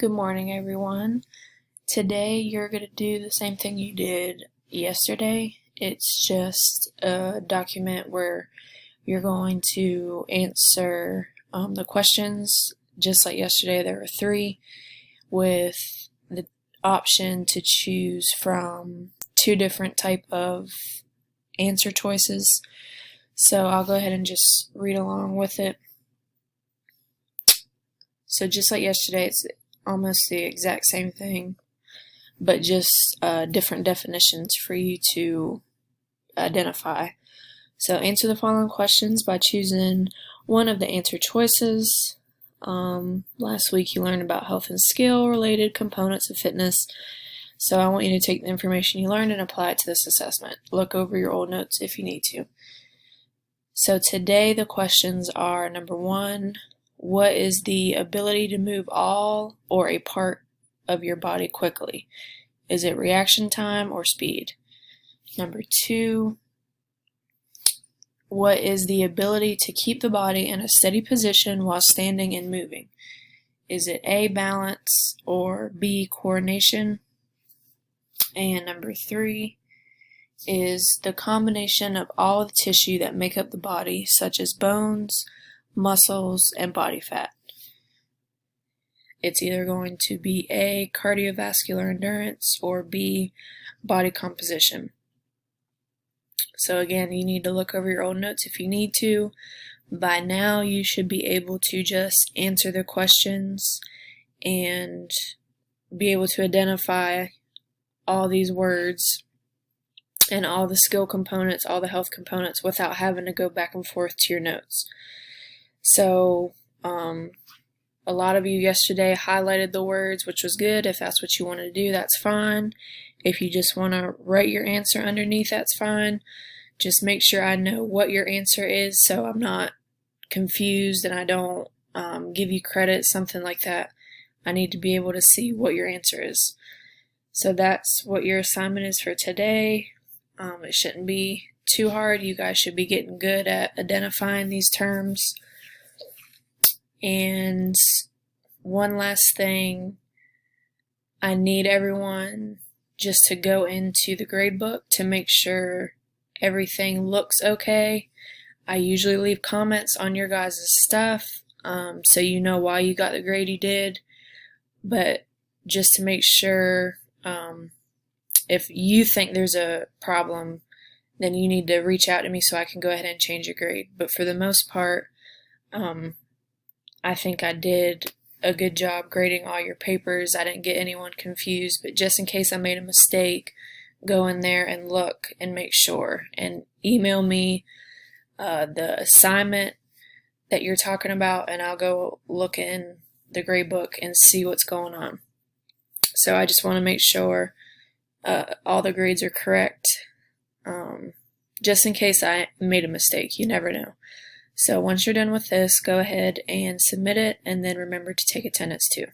Good morning, everyone. Today you're going to do the same thing you did yesterday. It's just a document where you're going to answer the questions. Just like yesterday, there were 3 with the option to choose from 2 different type of answer choices. So I'll go ahead and just read along with it. So just like yesterday, it's almost the exact same thing, but just different definitions for you to identify. So answer the following questions by choosing one of the answer choices. Last week you learned about health and skill related components of fitness. So I want you to take the information you learned and apply it to this assessment. Look over your old notes if you need to. So today the questions are: number 1, what is the ability to move all or a part of your body quickly? Is it reaction time or speed? Number 2, what is the ability to keep the body in a steady position while standing and moving? Is it A, balance, or B, coordination? And number 3 is the combination of all the tissue that make up the body, such as bones, muscles, and body fat. It's either going to be A, cardiovascular endurance, or B, body composition. So again, you need to look over your old notes if you need to. By now, you should be able to just answer the questions and be able to identify all these words and all the skill components, all the health components, without having to go back and forth to your notes. So, a lot of you yesterday highlighted the words, which was good. If that's what you want to do, that's fine. If you just want to write your answer underneath, that's fine. Just make sure I know what your answer is so I'm not confused and I don't give you credit, something like that. I need to be able to see what your answer is. So that's what your assignment is for today. It shouldn't be too hard. You guys should be getting good at identifying these terms. And one last thing, I need everyone just to go into the gradebook to make sure everything looks okay. I usually leave comments on your guys' stuff, so you know why you got the grade you did. But just to make sure, if you think there's a problem, then you need to reach out to me so I can go ahead and change your grade. But for the most part, I think I did a good job grading all your papers. I didn't get anyone confused, but just in case I made a mistake, go in there and look and make sure. And email me the assignment that you're talking about, and I'll go look in the grade book and see what's going on. So I just want to make sure all the grades are correct, just in case I made a mistake. You never know. So once you're done with this, go ahead and submit it, and then remember to take attendance too.